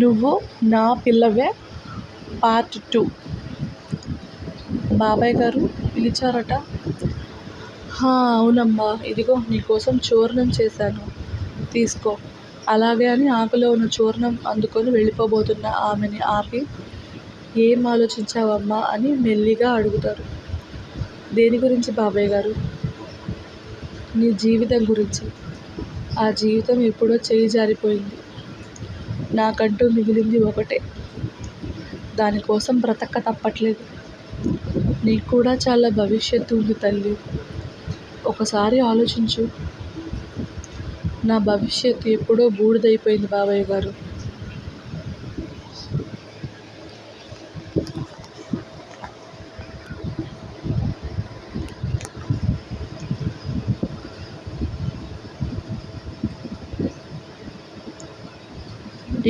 నువ్వు నా పిల్లవే పార్ట్ 2. బాబాయ్ గారు పిలిచారట. అవునమ్మా, ఇదిగో నీకోసం చూర్ణం చేశాను, తీసుకో. అలాగే అని ఆకులో ఉన్న చూర్ణం అందుకొని వెళ్ళిపోబోతున్న ఆమెని ఆపి, ఏం ఆలోచించావమ్మా అని మెల్లిగా అడుగుతారు. దేని గురించి బాబాయ్ గారు? నీ జీవితం గురించి. ఆ జీవితం ఎప్పుడో చేయి జారిపోయింది. నాకంటూ మిగిలింది ఒకటే. దానికోసం బ్రతక్క తప్పట్లేదు. నీకు కూడా చాలా భవిష్యత్తు ఉంది తల్లి. ఒకసారి ఆలోచించు. నా భవిష్యత్తు ఎప్పుడో బూడిదైపోయింది బాబాయ్ గారు.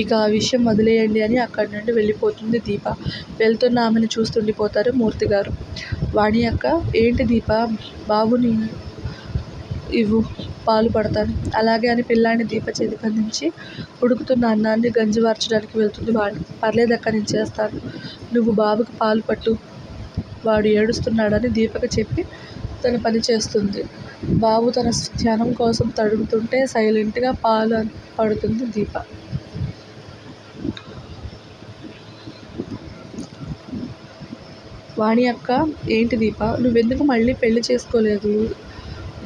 ఇక ఆ విషయం వదిలేయండి అని అక్కడి నుండి వెళ్ళిపోతుంది దీప. వెళ్తున్న ఆమెను చూస్తుండిపోతారు మూర్తిగారు. వాణి అక్క, ఏంటి దీప, బాబుని ఇవ్వు, పాలు పడతాను. అలాగే అని పిల్లాన్ని దీప చేతికి అందించి ఉడుకుతున్న అన్నాన్ని గంజి వార్చడానికి వెళ్తుంది వాణి. పర్లేదక్క, నేను చేస్తాను, నువ్వు బాబుకి పాలు పట్టు, వాడు ఏడుస్తున్నాడని దీపకు చెప్పి తన పని చేస్తుంది. బాబు తన ధ్యానం కోసం తడుముతుంటే సైలెంట్గా పాలు పడుతుంది దీప. వాణి అక్క, ఏంటి దీప, నువ్వెందుకు మళ్ళీ పెళ్లి చేసుకోలేదు?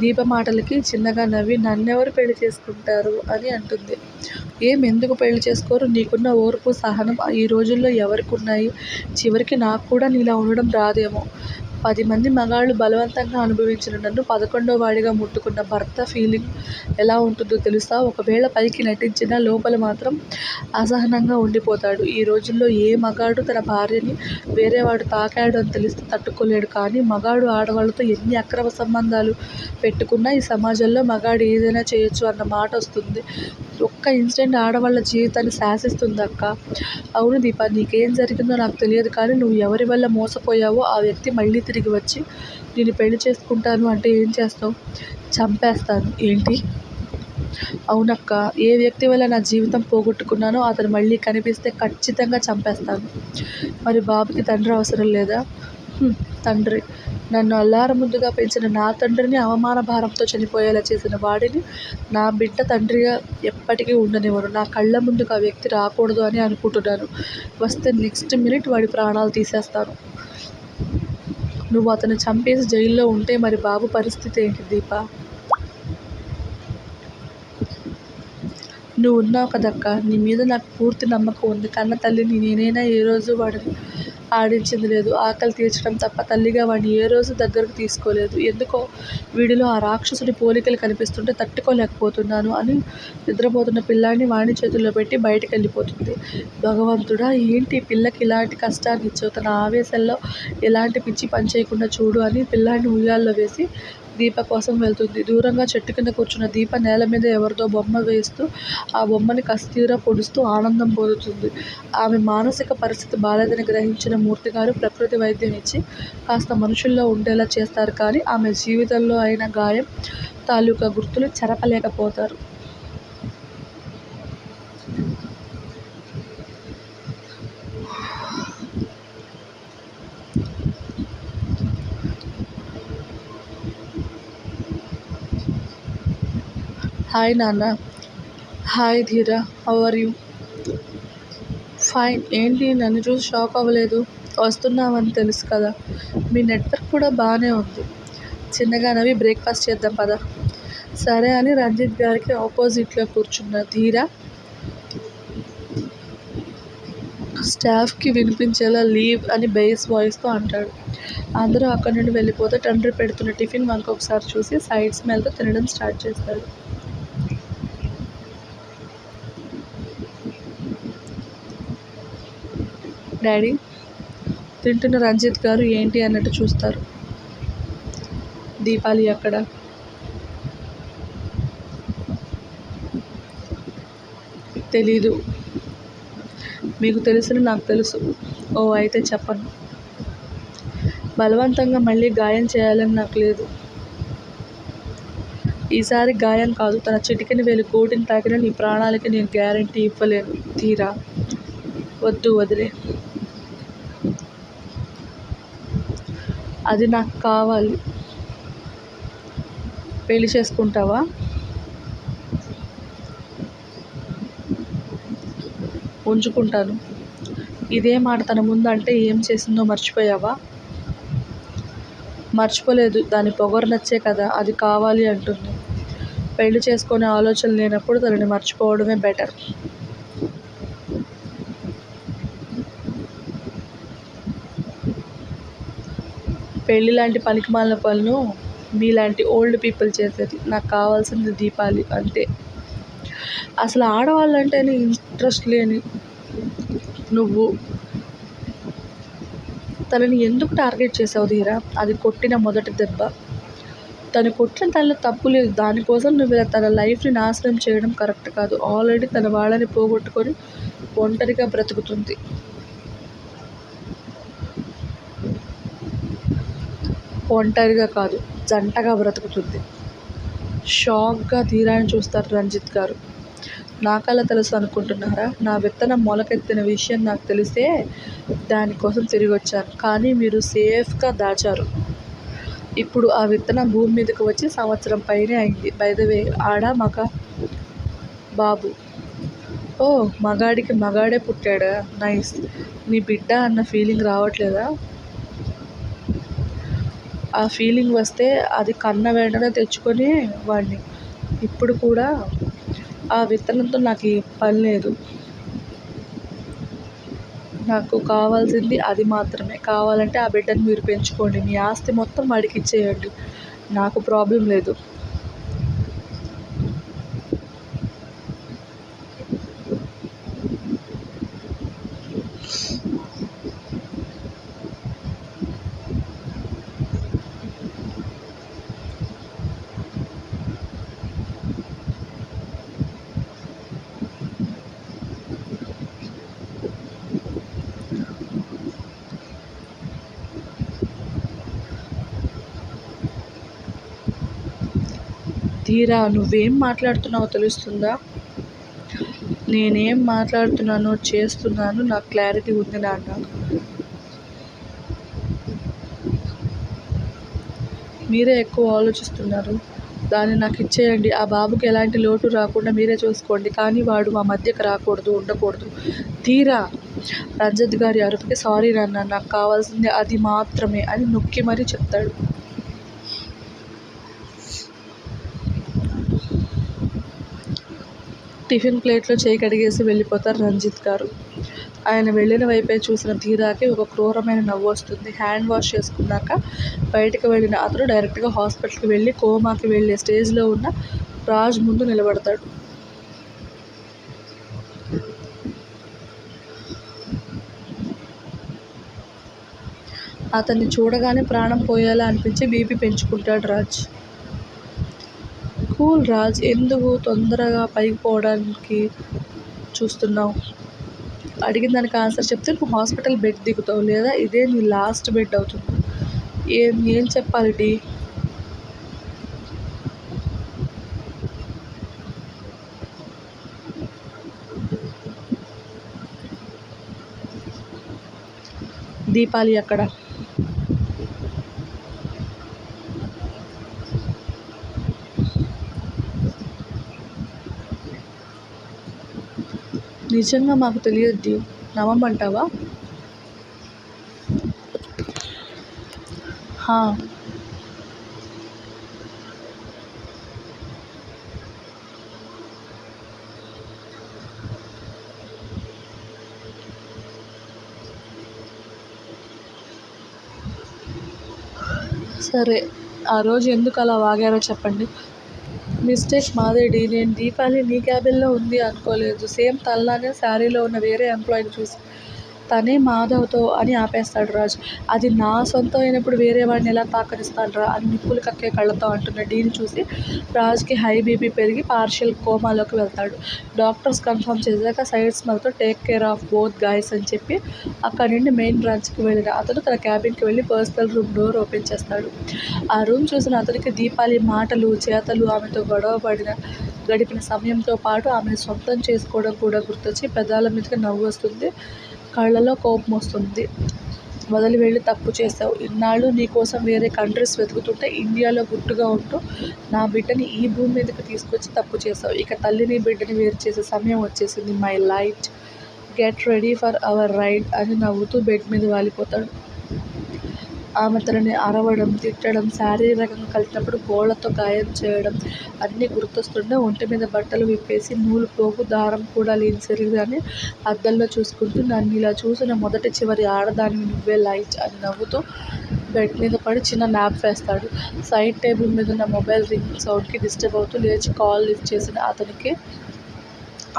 దీప మాటలకి చిన్నగా నవ్వి, నన్నెవరు పెళ్లి చేసుకుంటారు అని అంటుంది. ఎందుకు పెళ్లి చేసుకోరు? నీకున్న ఓర్పు సహనం ఈ రోజుల్లో ఎవరికి ఉన్నాయి? చివరికి నాకు కూడా నీలా ఉండడం రాదేమో. 10 మంది మగాళ్ళు బలవంతంగా అనుభవించిన నన్ను 11వ వాడిగా ముట్టుకున్న భర్త ఫీలింగ్ ఎలా ఉంటుందో తెలుసా? ఒకవేళ పైకి నటించినా లోపల మాత్రం అసహనంగా ఉండిపోతాడు. ఈ రోజుల్లో ఏ మగాడు తన భార్యని వేరేవాడు తాకాడు అని తెలిస్తే తట్టుకోలేడు. కానీ మగాడు ఆడవాళ్ళతో ఎన్ని అక్రమ సంబంధాలు పెట్టుకున్నా ఈ సమాజంలో మగాడు ఏదైనా చేయొచ్చు అన్న మాట వస్తుంది. ఒక్క ఇన్సిడెంట్ ఆడవాళ్ళ జీవితాన్ని శాసిస్తుంది అక్క. అవును దీప, నీకేం జరిగిందో నాకు తెలియదు, కానీ నువ్వు ఎవరి వల్ల మోసపోయావో ఆ వ్యక్తి మళ్ళీ తిరిగి వచ్చి నేను పెళ్లి చేసుకుంటాను అంటే ఏం చేస్తావు? చంపేస్తాను. ఏంటి? అవునక్క, ఏ వ్యక్తి వల్ల నా జీవితం పోగొట్టుకున్నానో అతను మళ్ళీ కనిపిస్తే ఖచ్చితంగా చంపేస్తాను. మరి బాబుకి తండ్రి అవసరం లేదా? తండ్రి, నన్ను అల్లార ముద్దుగా పెంచిన నా తండ్రిని అవమాన భారంతో చనిపోయేలా చేసిన వాడిని నా బిడ్డ తండ్రిగా ఎప్పటికీ ఉండనివ్వను. నా కళ్ళ ముందుకు ఆ వ్యక్తి రాకూడదు అని అనుకుంటున్నాను. వస్తే నెక్స్ట్ మినిట్ వాడి ప్రాణాలు తీసేస్తాను. నువ్వు అతను చంపేసి జైల్లో ఉంటే మరి బాబు పరిస్థితి ఏంటి దీప? నువ్వు ఉన్నావు కదక్క, నీ మీద నాకు పూర్తి నమ్మకం ఉంది. కన్న తల్లిని నేనైనా ఏ రోజు వాడిని ఆడించింది లేదు. ఆకలి తీర్చడం తప్ప తల్లిగా వాడిని ఏ రోజు దగ్గరకు తీసుకోలేదు. ఎందుకో వీడిలో ఆ రాక్షసుడి పోలికలు కనిపిస్తుంటే తట్టుకోలేకపోతున్నాను అని నిద్రపోతున్న పిల్లాన్ని వాణి చేతుల్లో పెట్టి బయటికి వెళ్ళిపోతుంది. భగవంతుడా, ఏంటి పిల్లకి ఇలాంటి కష్టాన్ని ఇచ్చావు? తన ఆవేశంలో ఎలాంటి పిచ్చి పని చేయకుండా చూడు అని పిల్లాన్ని ఉయ్యాల్లో వేసి దీప కోసం వెళ్తుంది. దూరంగా చెట్టు కింద కూర్చున్న దీప నేల మీద ఎవరిదో బొమ్మ వేస్తూ ఆ బొమ్మని కస్తీరా పొడుస్తూ ఆనందం పొందుతుంది. ఆమె మానసిక పరిస్థితి బాలేదని గ్రహించిన మూర్తిగారు ప్రకృతి వైద్యం ఇచ్చి కాస్త మనుషుల్లో ఉండేలా చేస్తారు. కానీ ఆమె జీవితంలో అయిన గాయం తాలూకా గుర్తులు చెరపలేకపోతారు. హాయ్ నాన్న. హాయ్ ధీరా, హౌ ఆర్ యూ? ఫైన్. ఏంటి నన్ను చూసి షాక్ అవ్వలేదు? వస్తున్నావని తెలుసు కదా. మీ నెట్వర్క్ కూడా బాగానే ఉంది. చిన్నగా నవ్వి, బ్రేక్ఫాస్ట్ చేద్దాం పద. సరే అని రంజిత్ గారికి ఆపోజిట్లో కూర్చున్న ధీరా స్టాఫ్కి వినిపించేలా లీవ్ అని బేస్ వాయిస్తో అంటాడు. అందరూ అక్కడి నుండి వెళ్ళిపోతే తండ్రి పెడుతున్న టిఫిన్ మనకొకసారి చూసి సైడ్ స్మెల్తో తినడం స్టార్ట్ చేస్తాడు. డాడీ, తింటున్న రంజిత్ గారు ఏంటి అన్నట్టు చూస్తారు. దీపాలి అక్కడ. తెలీదు. మీకు తెలుసని నాకు తెలుసు. ఓ, అయితే చెప్పను. బలవంతంగా మళ్ళీ గాయం చేయాలని నాకు లేదు. ఈసారి గాయం కాదు, తన చిటికెన వేలు కోటిని తాకిన నీ ప్రాణాలకి నేను గ్యారంటీ ఇవ్వలేను ధీరా. వద్దు వదిలే. అది నాకు కావాలి. పెళ్లి చేసుకుంటావా? ఉంచుకుంటాను. ఇదే మాట తన ముందు అంటే ఏం చేసిందో మర్చిపోయావా? మర్చిపోలేదు. దాని పొగరు నచ్చే కదా అది కావాలి అంటుంది. పెళ్లి చేసుకునే ఆలోచన లేనప్పుడు తనని మర్చిపోవడమే బెటర్. పెళ్లి లాంటి పనికిమాలిన పనులు మీలాంటి ఓల్డ్ పీపుల్ చేసేది. నాకు కావాల్సింది దీపాలి అంతే. అసలు ఆడవాళ్ళంటేనే ఇంట్రెస్ట్ లేని నువ్వు తనని ఎందుకు టార్గెట్ చేసావు ధీరా? అది కొట్టిన మొదటి దెబ్బ. తను కొట్టిన తనలో తప్పు లేదు. దానికోసం నువ్వు ఇలా తన లైఫ్ని నాశనం చేయడం కరెక్ట్ కాదు. ఆల్రెడీ తన వాళ్ళని పోగొట్టుకొని ఒంటరిగా బ్రతుకుతుంది. ఒంటరిగా కాదు, జంటగా బ్రతుకుతుంది. షాక్గా ధీరాని చూస్తారు రంజిత్ గారు. నాకలా తెలుసు అనుకుంటున్నారా? నా విత్తనం మొలకెత్తిన విషయం నాకు తెలిసే దానికోసం తిరిగి వచ్చాను. కానీ మీరు సేఫ్గా దాచారు. ఇప్పుడు ఆ విత్తనం భూమి మీదకి వచ్చి సంవత్సరం పైనే అయింది. బై ద వే, ఆడా మగా? బాబు. ఓ, మగాడికి మగాడే పుట్టాడా? నైస్. నీ బిడ్డ అన్న ఫీలింగ్ రావట్లేదా? ఆ ఫీలింగ్ వస్తే అది కన్న వెంటనే తెచ్చుకొని వాడిని. ఇప్పుడు కూడా ఆ విత్తనంతో నాకు ఈ పని లేదు. నాకు కావాల్సింది అది మాత్రమే. కావాలంటే ఆ బిడ్డను మీరు పెంచుకోండి. మీ ఆస్తి మొత్తం వాడికి ఇచ్చేయండి. నాకు ప్రాబ్లం లేదు. ధీరా, నువ్వేం మాట్లాడుతున్నావో తెలుస్తుందా? నేనేం మాట్లాడుతున్నానో చేస్తున్నాను. నాకు క్లారిటీ ఉంది నాన్న. మీరే ఎక్కువ ఆలోచిస్తున్నారు. దాన్ని నాకు ఇచ్చేయండి. ఆ బాబుకి ఎలాంటి లోటు రాకుండా మీరే చూసుకోండి. కానీ వాడు మా మధ్యకి రాకూడదు, ఉండకూడదు. ధీరా, రంజిత్ గారి అరుపుకి సారీ నాన్న, నాకు కావాల్సింది అది మాత్రమే అని నొక్కి మరీ చెప్తాడు. టిఫిన్ ప్లేట్లో చేయి కడిగేసి వెళ్ళిపోతారు రంజిత్ గారు. ఆయన వెళ్ళిన వైపే చూసిన ధీరాకి ఒక క్రూరమైన నవ్వు వస్తుంది. హ్యాండ్ వాష్ చేసుకున్నాక బయటకు వెళ్ళిన అతను డైరెక్ట్గా హాస్పిటల్కి వెళ్ళి కోమాకి వెళ్ళే స్టేజ్లో ఉన్న రాజ్ ముందు నిలబడతాడు. అతన్ని చూడగానే ప్రాణం పోయేలా అనిపించి బీపీ పెంచుకుంటాడు రాజ్. కూల్ రాజ్, ఎందుకు తొందరగా పైకి పోవడానికి చూస్తున్నావు? అడిగిన దానికి ఆన్సర్ చెప్తే నువ్వు హాస్పిటల్ బెడ్ దిగుతావు, లేదా ఇదే నీ లాస్ట్ బెడ్ అవుతుంది. ఏం చెప్పాలి డి? దీపాలి అక్కడ. నిజంగా మాకు తెలియద్ది. నమ్మమంటావా? హా. సరే, ఆ రోజు ఎందుకు అలా వాగారో చెప్పండి. మిస్టేక్ మాదే డి. నేను దీపాలి నీ క్యాబిన్లో ఉంది అనుకోలేదు. సేమ్ తనలానే శారీలో ఉన్న వేరే ఎంప్లాయీని చూసి తనే మాధవ్తో అని ఆపేస్తాడు రాజ్. అది నా సొంతం అయినప్పుడు వేరే వాడిని ఎలా తాకనిస్తాను రా అని నిప్పులు కక్కే కళ్ళతో అంటున్న డీని చూసి రాజ్కి హై బీపీ పెరిగి పార్షియల్ కోమాలోకి వెళ్తాడు. డాక్టర్స్ కన్ఫర్మ్ చేశాక సైడ్ స్మెల్తో take care of both guys అని చెప్పి అక్కడి నుండి మెయిన్ బ్రాంచ్కి వెళ్ళిన అతను తన క్యాబిన్కి వెళ్ళి పర్సనల్ రూమ్ డోర్ ఓపెన్ చేస్తాడు. ఆ రూమ్ చూసిన అతనికి దీపాలి మాటలు చేతలు, ఆమెతో గడిపిన సమయంతో పాటు ఆమెను సొంతం చేసుకోవడం కూడా గుర్తొచ్చి పెదాల మీదకి నవ్వు వస్తుంది. కళ్ళలో కోపం వస్తుంది. వదిలి వెళ్ళి తప్పు చేశావు. ఇన్నాళ్ళు నీకోసం వేరే కంట్రీస్ వెతుకుతుంటే ఇండియాలో గుట్టుగా ఉంటూ నా బిడ్డని ఈ భూమి మీదకి తీసుకొచ్చి తప్పు చేశావు. ఇక తల్లిని బిడ్డని వేరు చేసే సమయం వచ్చేసింది. My light, get ready for our ride అని నవ్వుతూ బెడ్ మీద వాలిపోతాడు. ఆమె తనని అరవడం, తిట్టడం, శారీరకంగా కలిసినప్పుడు గోళ్లతో గాయం చేయడం అన్నీ గుర్తొస్తుంటే ఒంటి మీద బట్టలు విప్పేసి నూలు పోగు దారం కూడా లేని శరీరాన్ని అద్దంలో చూసుకుంటూ నన్ను ఇలా చూసిన మొదటి చివరి ఆడదానివి నువ్వే లైట్ అని నవ్వుతూ బెడ్ మీద పడి చిన్న న్యాప్ వేస్తాడు. సైడ్ టేబుల్ మీద ఉన్న మొబైల్ రింగ్ సౌండ్కి డిస్టర్బ్ అవుతూ లేచి కాల్ లిఫ్ట్ చేసిన అతనికి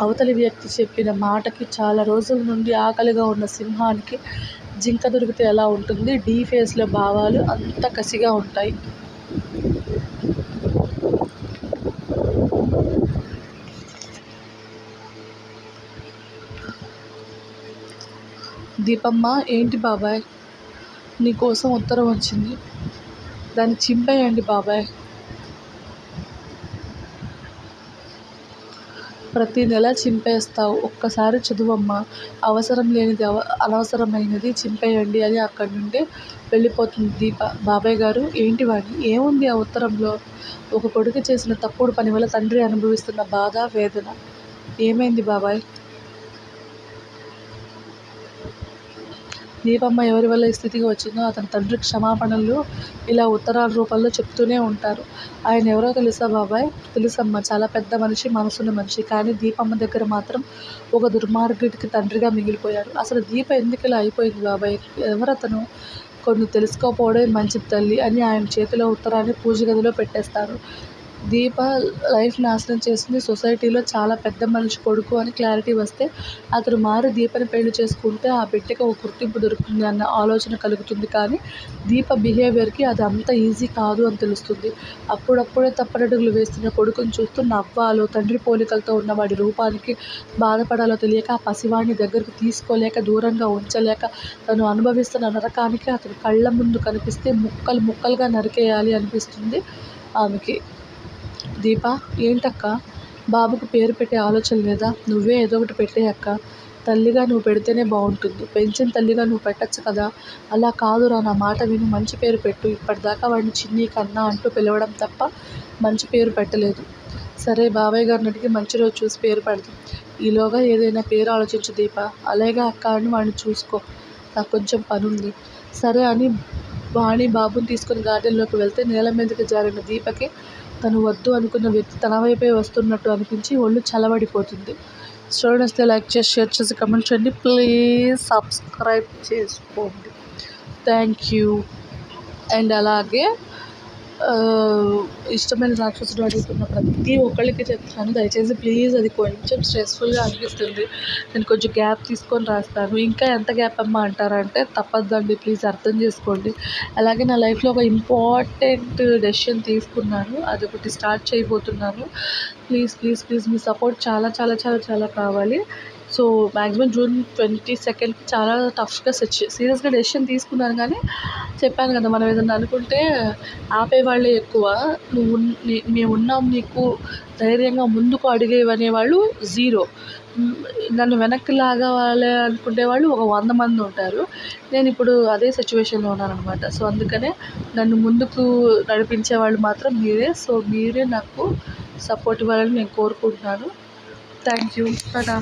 అవతలి వ్యక్తి చెప్పిన మాటకి చాలా రోజుల నుండి ఆకలిగా ఉన్న సింహానికి జింక దొరికితే ఎలా ఉంటుంది? డీ ఫేస్లో భావాలు అంత కసిగా ఉంటాయి. దీపమ్మ, ఏంటి బాబాయ్? నీకోసం ఉత్తరం వచ్చింది, దాన్ని చింపేయండి బాబాయ్. ప్రతి నెల చింపేస్తావు, ఒక్కసారి చదువమ్మా. అవసరం లేనిది అనవసరమైనది చింపేయండి అని అక్కడి నుండి వెళ్ళిపోతుంది దీప. బాబాయ్ గారు, ఏంటి వాణి? ఏముంది ఆ ఉత్తరంలో? ఒక కొడుకు చేసిన తప్పుడు పని వల్ల తండ్రి అనుభవిస్తున్న బాధ, వేదన. ఏమైంది బాబాయ్? దీపమ్మ ఎవరి వల్ల ఈ స్థితికి వచ్చిందో అతని తండ్రి క్షమాపణలు ఇలా ఉత్తరాల రూపంలో చెప్తూనే ఉంటారు. ఆయన ఎవరో తెలుసా బాబాయ్? తెలుసమ్మా, చాలా పెద్ద మనిషి, మనసున్న మనిషి. కానీ దీపమ్మ దగ్గర మాత్రం ఒక దుర్మార్గుడికి తండ్రిగా మిగిలిపోయాడు. అసలు దీప ఎందుకు ఇలా అయిపోయింది బాబాయ్? ఎవరతను? కొన్ని తెలుసుకోకపోవడమే మంచిది తల్లి అని ఆయన చేతిలో ఉత్తరాన్ని పూజ గదిలో పెట్టేస్తారు. దీప లైఫ్ నాశనం చేసింది సొసైటీలో చాలా పెద్ద మనిషి కొడుకు అని క్లారిటీ వస్తే అతను మారి దీపని పెళ్లి చేసుకుంటే ఆ బిడ్డకి ఒక గుర్తింపు దొరుకుతుంది అన్న ఆలోచన కలుగుతుంది. కానీ దీప బిహేవియర్కి అది అంత ఈజీ కాదు అని తెలుస్తుంది. అప్పుడప్పుడే తప్పటడుగులు వేస్తున్న కొడుకుని చూస్తూ నవ్వాలో, తండ్రి పోలికలతో ఉన్న వాడి రూపానికి బాధపడాలో తెలియక ఆ పసివాడిని దగ్గరకు తీసుకోలేక, దూరంగా ఉంచలేక, తను అనుభవిస్తున్న నరకానికి అతను కళ్ళ ముందు కనిపిస్తే ముక్కలు ముక్కలుగా నరికేయాలి అనిపిస్తుంది ఆమెకి. దీప, ఏంటక్క? బాబుకు పేరు పెట్టే ఆలోచన లేదా? నువ్వే ఏదో ఒకటి పెట్టే అక్క. తల్లిగా నువ్వు పెడితేనే బాగుంటుంది. పెంచిన తల్లిగా నువ్వు పెట్టచ్చు కదా. అలా కాదురా, నా మాట విను, మంచి పేరు పెట్టు. ఇప్పటిదాకా వాడిని చిన్ని, కన్నా అంటూ పిలవడం తప్ప మంచి పేరు పెట్టలేదు. సరే, బాబాయ్ గారిని అడిగి మంచి రోజు చూసి పేరు పెడదాం. ఈలోగా ఏదైనా పేరు ఆలోచించు దీప. అలాగే అక్క అని వాడిని చూసుకో, నాకు కొంచెం పనుంది. సరే అని వాణి బాబుని తీసుకుని గార్డెన్లోకి వెళ్తే నేల మీదకి జారిన దీపకి తను వద్దు అనుకున్న వ్యక్తి తన వైపే వస్తున్నట్టు అనిపించి ఒళ్ళు చల్లబడిపోతుంది. స్టోరీ నచ్చితే లైక్ చేసి, షేర్ చేసి, కమెంట్ చేయండి. ప్లీజ్ సబ్స్క్రైబ్ చేసుకోండి. Thank you. అండ్ అలాగే ఇష్టమైన రాక్షసుడు అడుగుతున్న ప్రతి ఒక్కళ్ళకి చెప్తాను, దయచేసి ప్లీజ్, అది కొంచెం స్ట్రెస్ఫుల్గా అనిపిస్తుంది. నేను కొంచెం గ్యాప్ తీసుకొని రాస్తాను. ఇంకా ఎంత గ్యాప్ అమ్మా అంటారంటే తప్పదండి, ప్లీజ్ అర్థం చేసుకోండి. అలాగే నా లైఫ్లో ఒక ఇంపార్టెంట్ డెసిషన్ తీసుకున్నాను, అదొకటి స్టార్ట్ చేయబోతున్నాను. Please please please me support చాలా చాలా చాలా చాలా కావాలి. సో మ్యాక్సిమం June 22కి చాలా టఫ్గా సీరియస్గా డెసిషన్ తీసుకున్నాను. కానీ చెప్పాను కదా, మనం ఏదన్నా అనుకుంటే ఆపేవాళ్ళే ఎక్కువ. మేమున్నాం నీకు, ధైర్యంగా ముందుకు అడిగేవనేవాళ్ళు జీరో. నన్ను వెనక్కి లాగాలి అనుకునే వాళ్ళు ఒక 100 మంది ఉంటారు. నేను ఇప్పుడు అదే సిచ్యువేషన్లో ఉన్నానన్నమాట. సో అందుకనే నన్ను ముందుకు నడిపించే వాళ్ళు మాత్రం మీరే. సో మీరే నాకు సపోర్ట్ ఇవ్వాలని నేను కోరుకుంటున్నాను. Thank you. టాటా.